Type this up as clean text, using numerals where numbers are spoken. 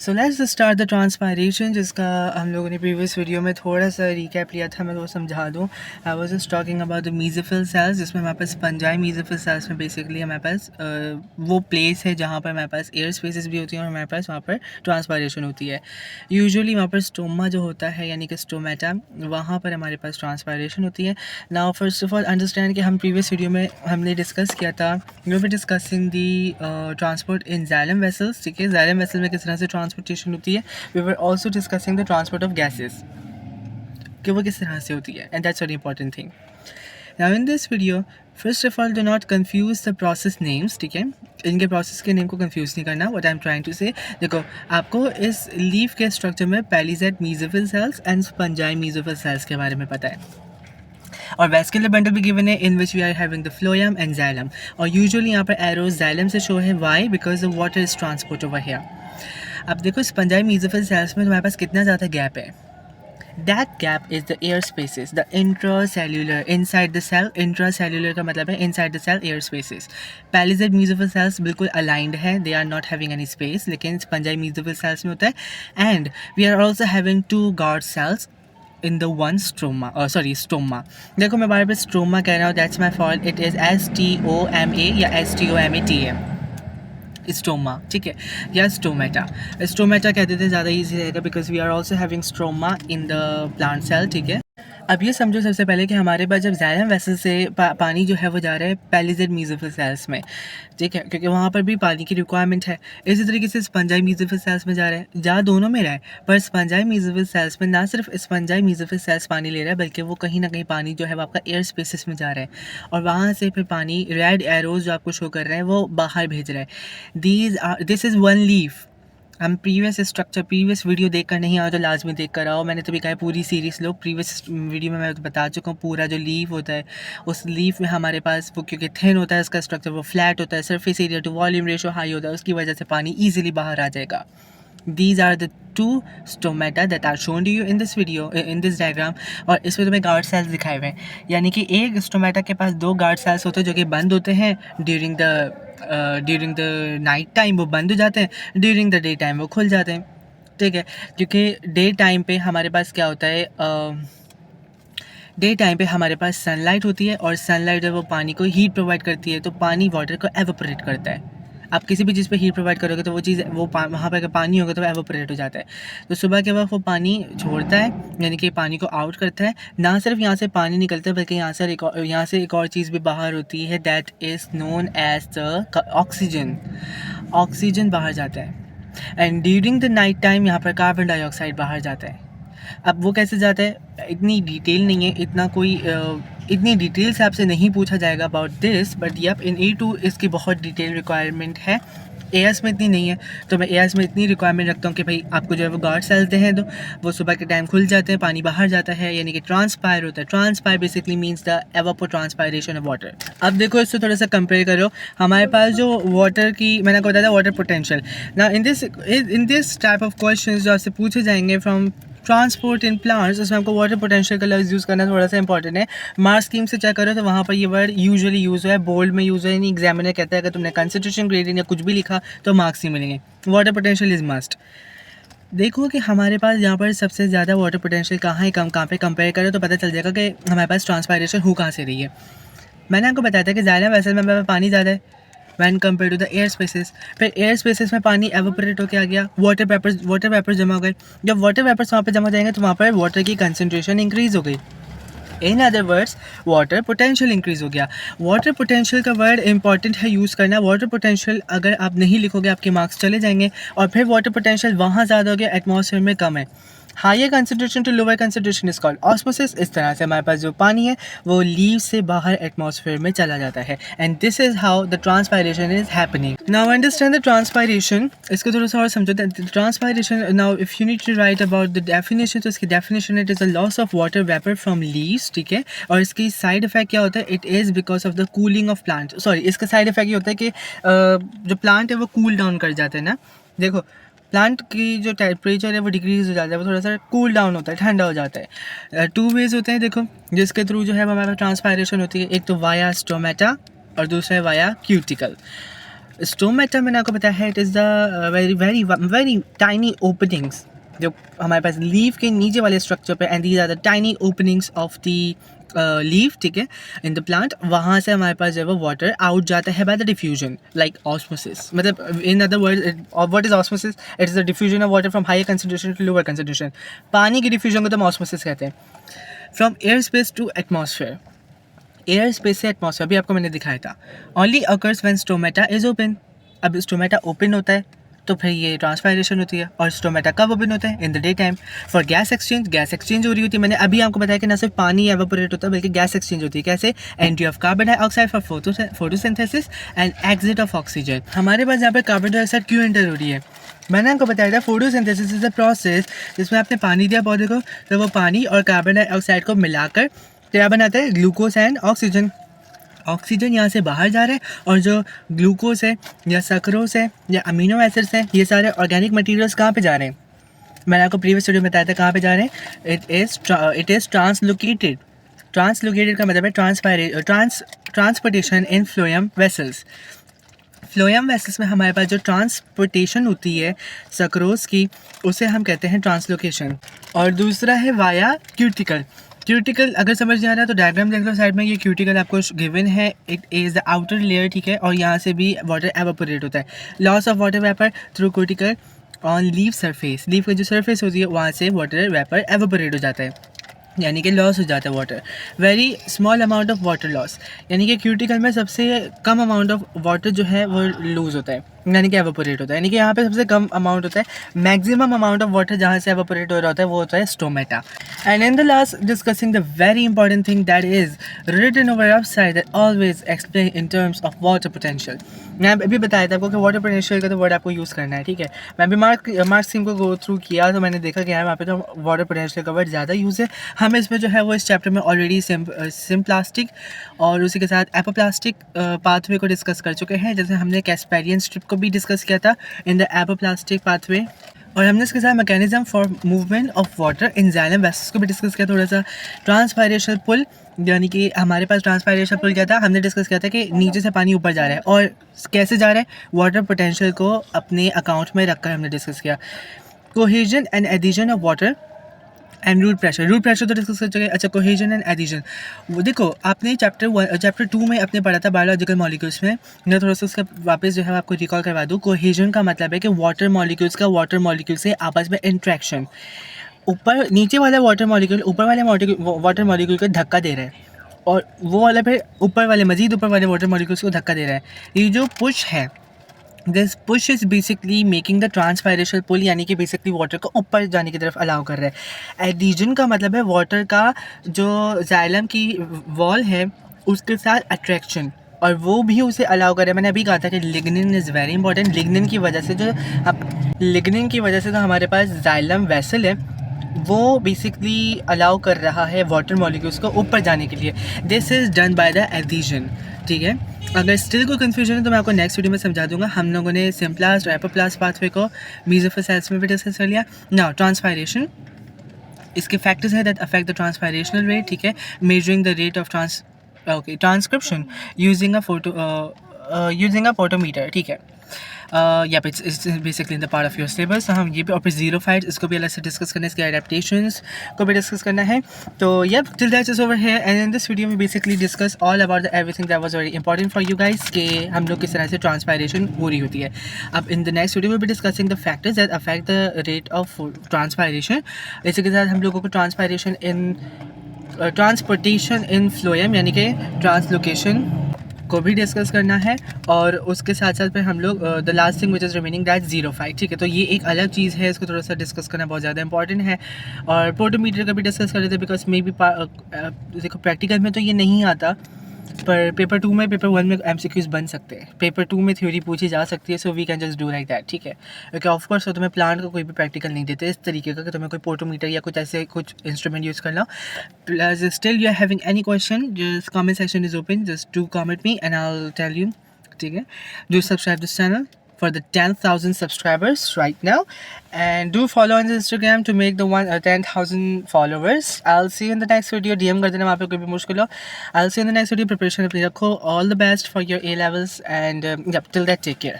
So let's start the transpiration, जिसका हम लोगों ने प्रीवियस वीडियो में थोड़ा सा रिकैप लिया था। मैं वो समझा दूँ। I was just talking about the mesophyll cells, जिसमें हमारे पास पंजाई मेसोफिल सेल्स में बेसिकली हमारे पास वो प्लेस है जहाँ पर हमारे पास एयर स्पेसेस भी होती हैं और हमारे पास वहाँ पर ट्रांसपायरेशन होती है। यूजुअली वहाँ पर स्टोमा जो होता है यानी कि स्टोमेटा, वहाँ पर हमारे पास ट्रांसपायरेशन होती है। Now first of all understand कि हम प्रीवियस वीडियो में हमने डिस्कस किया था, we were discussing the transport in xylem vessels. ठीक है, जाइलम वेसल में किस तरह से ट्रांसपोर्टेशन होती है। We were also discussing the transport of gases, कि वो किस तरह से होती है, and that's very important thing. Now in this video first of all do not confuse the process names. ठीक है, इनके प्रोसेस के नेम को कंफ्यूज नहीं करना। What I am trying to say, देखो आपको इस लीफ के स्ट्रक्चर में palisade mesophyll cells and spongy mesophyll cells के बारे में पता है, और वैस्कुलर बंडल भी गिवन है in which we are having the phloem and xylem. और यूजुअली यहाँ पर एरोज जाइलम से शो है, why because the water is transport over here. अब देखो स्पंजाई मेसोफिल सेल्स में तुम्हारे पास कितना ज़्यादा गैप है। That gap is the air spaces, the intracellular, inside the cell, intracellular का मतलब है inside the cell air spaces. Palisade mesophyll cells बिल्कुल aligned है, they are not having any space, लेकिन spongy mesophyll cells में होता है। And we are also having two guard cells in the one stroma, stoma। देखो मैं बार बार stroma कह रहा हूँ, that's my fault, it is STOMA या STOMATA, स्टोमा। ठीक है, या स्टोमेटा। स्टोमेटा कहते थे, ज़्यादा ईजी रहेगा because we are also having stroma in the plant cell. ठीक है, अब ये समझो सबसे पहले कि हमारे पास जब जाइलम वेसल से पानी जो है वो जा रहा है पैलिसेड मेसोफिल सेल्स में। ठीक है, क्योंकि वहाँ पर भी पानी की रिक्वायरमेंट है। इसी तरीके से स्पंजाई मेसोफिल सेल्स में जा रहा है, जा दोनों में रहा है, पर स्पंजाई मेसोफिल सेल्स में ना सिर्फ स्पंजाई मेसोफिल सेल्स पानी ले रहा है, बल्कि वो कहीं ना कहीं पानी जो है वो आपका एयर स्पेसिस में जा रहा है, और वहाँ से फिर पानी रेड एरोज जो आपको शो कर रहे हैं वो बाहर भेज रहा है। This is one leaf. हम प्रीवियस वीडियो देखकर नहीं आओ तो लाजमी देख कर आओ। मैंने तभी कहा है पूरी सीरीज़ लो। प्रीवियस वीडियो में मैं बता चुका हूँ, पूरा जो लीफ होता है उस लीफ में हमारे पास वो क्योंकि थिन होता है, उसका स्ट्रक्चर वो फ्लैट होता है, surface area to volume ratio high होता है, उसकी वजह से पानी ईजिली बाहर आ जाएगा। These are the two stomata that are shown to you in this video, in this diagram। और इसमें तुम्हें गार्ड सेल्स दिखाए हुए हैं, यानी कि एक स्टोमेटा के पास दो गार्ड सेल्स होते हैं जो कि बंद होते हैं ड्यूरिंग द नाइट टाइम, वो बंद हो जाते हैं, ड्यूरिंग द डे टाइम वो खुल जाते हैं। ठीक है, क्योंकि डे टाइम पे हमारे पास क्या होता है, डे टाइम पे हमारे पास सनलाइट होती है, और सनलाइट जब वो पानी को हीट प्रोवाइड करती है तो पानी वाटर को एवोपरेट करता है। आप किसी भी चीज़ पे हीट प्रोवाइड करोगे तो वो चीज़ वहाँ पर अगर पानी होगा तो वो एवोपरेट हो जाता है। तो सुबह के वक्त वो पानी छोड़ता है, यानी कि पानी को आउट करता है। ना सिर्फ यहाँ से पानी निकलता है बल्कि यहाँ से एक और चीज़ भी बाहर होती है, that is known as the oxygen. Oxygen बाहर जाता है, and during the night time यहाँ पर कार्बन डाइऑक्साइड बाहर जाता है। अब वो कैसे जाता है इतनी डिटेल नहीं है, इतनी डिटेल से आपसे नहीं पूछा जाएगा about this, but yup in E2 इसकी बहुत डिटेल रिक्वायरमेंट है। एएस में इतनी नहीं है, तो मैं एएस में इतनी रिक्वायरमेंट रखता हूँ कि भाई आपको जो है वो गार्ड सेल्स हैं, तो वो सुबह के टाइम खुल जाते हैं, पानी बाहर जाता है, यानी कि ट्रांसपायर होता है। Transpire basically means the evapotranspiration of water. अब देखो इससे थोड़ा सा कंपेयर करो, हमारे पास जो वाटर की मैंने आपको बताया था वाटर पोटेंशियल। ना in this type of question जो आपसे पूछे जाएंगे फ्रॉम ट्रांसपोर्ट इन प्लांट्स, उसमें आपको वाटर पोटेंशियल का लफ्ज़ यूज़ करना थोड़ा सा इंपॉर्टेंट है। मार्क्स स्कीम से चेक करो तो वहाँ पर ये वर्ड यूजुअली यूज़ हुआ है, बोल्ड में यूज़ हुआ है, नहीं एग्जामिनर कहता है अगर तुमने कंसंट्रेशन ग्रेडियंट या कुछ भी लिखा तो मार्क्स ही मिलेंगे। Water potential is must. देखो कि हमारे पास यहाँ पर सबसे ज़्यादा वाटर पोटेंशियल कहाँ है, कहाँ पे कंपेयर करो तो पता चल जाएगा कि हमारे पास ट्रांसपायरेशन हो कहाँ से रही है। मैंने आपको बताया था कि जाइलम वेसल में हमारे पास पानी ज़्यादा है when compare to the air spaces. फिर एयर स्पेसिस में पानी एवोपरेट होकर आ गया, वाटर वेपर्स जमा हो गए। जब वाटर वेपर्स वहाँ पर जमा हो जाएंगे तो वहाँ पर वाटर की कंसनट्रेशन इंक्रीज हो गई। In other words water potential increase हो गया। वाटर पोटेंशियल का वर्ड इंपॉर्टेंट है यूज़ करना। वाटर पोटेंशियल अगर आप नहीं लिखोगे आपके मार्क्स चले जाएंगे। और फिर वाटर पोटेंशियल वहाँ ज़्यादा हो गया, एटमॉस्फेयर में कम है। Higher concentration to lower concentration is called osmosis. इस तरह से हमारे पास जो पानी है वो लीव से बाहर एटमॉस्फेयर में चला जाता है, and this is how the transpiration is happening. Now understand the transpiration. इसको थोड़ा सा और समझो। Transpiration, now if you need to write about the definition, तो इसकी definition it is a loss of water vapour from leaves. ठीक है, और इसकी साइड इफेक्ट क्या होता है, it is because of the cooling of plant. इसका साइड इफेक्ट ये होता है कि जो प्लांट है वो कूल डाउन कर जाते हैं ना। देखो प्लांट की जो टेम्परेचर है वो डिक्रीज हो जाता है, वो थोड़ा सा कूल डाउन होता है, ठंडा हो जाता है। टू वेज होते हैं देखो जिसके थ्रू जो है हमारे पास ट्रांसपायरेशन होती है, एक तो वाया स्टोमेटा और दूसरा है वाया क्यूटिकल। स्टोमेटा मैंने आपको बताया है, it is the very very very tiny openings जो हमारे पास लीव के नीचे वाले स्ट्रक्चर पे, and these are the tiny openings of the leaf, ठीक है, इन द प्लांट। वहाँ से हमारे पास जो है वो वाटर आउट जाता है by the diffusion, like osmosis. मतलब in other word, what is osmosis? It is the diffusion of water from higher concentration to lower concentration. पानी की डिफ्यूजन को तो हम ऑस्मोसिस कहते हैं। From air space to atmosphere, air space से atmosphere भी आपको मैंने दिखाया था। Only occurs when stomata is open. अब स्टोमेटा ओपन होता है तो फिर ये ट्रांसपायरेशन होती है। और स्टोमेटा कब ओपन होता है? In the day time. For gas exchange, gas exchange हो रही होती है। मैंने अभी आपको बताया कि ना सिर्फ पानी एवापोरेट होता है बल्कि गैस एक्सचेंज होती है। कैसे? Entry of carbon dioxide for photosynthesis and exit of oxygen. हमारे पास यहाँ पे कार्बन डाइऑक्साइड क्यों एंटर हो रही है? मैंने आपको बताया था फोटोसिंथेसिस इज अ प्रोसेस जिसमें आपने पानी दिया पौधे को, तो वो पानी और कार्बन डाइऑक्साइड को मिलाकर क्या बनाता है? Glucose and oxygen. ऑक्सीजन यहाँ से बाहर जा रहा है और जो ग्लूकोज है या सक्रोज है या अमीनो एसिड्स हैं, ये सारे ऑर्गेनिक मटेरियल्स कहाँ पे जा रहे हैं? मैंने आपको प्रीवियस वीडियो में बताया था कहाँ पे जा रहे हैं। It is translocated. ट्रांसलोकेटेड का मतलब है ट्रांसपोर्टेशन इन फ्लोएम वेसल्स। फ्लोएम वेसल्स में हमारे पास जो ट्रांसपोर्टेशन होती है सक्रोज की, उसे हम कहते हैं ट्रांसलोकेशन। और दूसरा है वाया क्यूटिकल। क्यूटिकल अगर समझ नहीं आ रहा है तो डायग्राम देख लो साइड में, ये क्यूटिकल आपको गिवन है। It is the outer layer, ठीक है, और यहाँ से भी वाटर एवापोरेट होता है। Loss of water vapour through cuticle on leaf surface. Leaf की जो सरफेस होती है वहाँ से वाटर वेपर एवापोरेट हो जाता है, यानी कि लॉस हो जाता है water. Very small amount of water loss, यानी कि क्यूटिकल में सबसे कम अमाउंट ऑफ वाटर जो है वो लूज़ होता है, यानी कि एवापोरेट होता है। यानी कि यहाँ पे सबसे कम अमाउंट होता है। मैक्सिमम अमाउंट ऑफ वाटर जहाँ से एवापोरेट हो रहा होता है वो होता है stomata. And in the last discussing the very important thing that is written over outside that always explain in terms of water potential. मैं अभी बताया था आपको कि वाटर पोटेंशियल का तो वर्ड आपको यूज़ करना है, ठीक है। मैं भी मार्क्स स्कीम को गो थ्रू किया तो मैंने देखा कि यार वहाँ पे तो वाटर पोटेंशियल का वर्ड ज़्यादा यूज़ है। हम इसमें जो है वो इस चैप्टर में ऑलरेडी सिम्प्लास्टिक और उसी के साथ एपोप्लास्टिक पाथवे को डिस्कस कर चुके हैं। जैसे हमने कैस्पेरियन स्ट्रिप को भी डिस्कस किया था इन द एपोप्लास्टिक पाथवे, और हमने इसके साथ mechanism for movement of water in xylem vessels को भी डिस्कस किया थोड़ा सा। ट्रांसपायरेशन पुल, यानी कि हमारे पास ट्रांसपायरेशन पुल क्या था, हमने डिस्कस किया था कि नीचे से पानी ऊपर जा रहा है और कैसे जा रहा है, वाटर पोटेंशियल को अपने अकाउंट में रखकर हमने डिस्कस किया। Cohesion and adhesion of water and root pressure तो डिस्कस कर चुके हैं। अच्छा, कोहेजन एंड एडिशन, वो देखो आपने चैप्टर 2 में अपने पढ़ा था बायोलॉजिकल मॉलिक्यूल्स में। मैं थोड़ा सा उसका वापस जो है आपको रिकॉल करवा दूँ। कोहेजन का मतलब है कि वाटर मॉलिक्यूल्स का वाटर मॉलिक्यूल से आपस में इंट्रैक्शन। ऊपर नीचे वाला वाटर मॉलिक्यूल ऊपर वाले वाटर मॉलिक्यूल को धक्का दे रहा है और वो वाला फिर ऊपर वाले मज़ीद ऊपर वाले वाटर मॉलिक्यूल्स को धक्का दे रहा है। ये जो पुश है, this push is basically making the transpiration pull, यानी कि बेसिकली वाटर को ऊपर जाने की तरफ अलाउ कर रहा है। एडिशन का मतलब है वाटर का जो जाइलम की वॉल है उसके साथ अट्रैक्शन, और वो भी उसे अलाउ कर रहा है। मैंने अभी कहा था कि lignin is very important. Lignin की वजह से जो हमारे पास जाइलम वेसल है वो बेसिकली अलाउ कर रहा है वाटर मॉलिक्यूल्स को ऊपर जाने के लिए। This is done by the addition, ठीक है। अगर स्टिल कोई कन्फ्यूजन है तो मैं आपको नेक्स्ट वीडियो में समझा दूंगा। हम लोगों ने सिम्प्लास्ट और एपोप्लास्ट पाथवे को मेसोफिल सेल्स में भी डिस्कस कर लिया। नाउ ट्रांसपायरेशन, इसके फैक्टर्स हैं दैट अफेक्ट द ट्रांसपायरेशनल रेट, ठीक है। Measuring the rate of transcription using a photometer, ठीक है। या it's basically in the part of your syllabus. हम ये भी और फिर ज़ीरोफाइट, इसको भी अलग से डिस्कस करना है, इसके एडेप्टेशंस को भी डिस्कस करना है। तो ये till that is over here and in this video में basically discuss all about the everything that was very important for you guys, कि हम लोग किस तरह से ट्रांसपायरेशन हो रही होती है। अब इन द नेक्स्ट वीडियो में भी discussing the factors that affect the rate of transpiration. इसी के साथ हम लोगों को ट्रांसपायरेशन इन ट्रांसपोर्टेशन इन फ्लोएम यानी कि ट्रांसलोकेशन को भी डिस्कस करना है। और उसके साथ साथ फिर हम लोग the last thing which is remaining that xerophyte, ठीक है। तो ये एक अलग चीज़ है, इसको थोड़ा सा डिस्कस करना बहुत ज़्यादा इंपॉर्टेंट है। और पोटोमीटर का भी डिस्कस कर रहे थे बिकॉज मे बी देखो प्रैक्टिकल में तो ये नहीं आता, पर पेपर 2 में पेपर 1 में MCQs बन सकते हैं। पेपर 2 में थ्योरी पूछी जा सकती है, so we can just do like that, ठीक है। क्योंकि ऑफकोर्स तो तुम्हें प्लांट का कोई भी प्रैक्टिकल नहीं देते इस तरीके का कि तुम्हें कोई पोटोमीटर या कुछ ऐसे कुछ इंस्ट्रूमेंट यूज़ करना। Plus still you are having any question, just comment section is open, just do comment me and I will tell you, ठीक है। Do subscribe this channel, for the 10,000 subscribers right now, and do follow on Instagram to make the 10,000 followers. I'll see you in the next video. DM कर देना वहाँ पे कोई भी मुश्किल हो. I'll see you in the next video. Preparation अपनी रखो. All the best for your A levels, and yeah, till that, take care.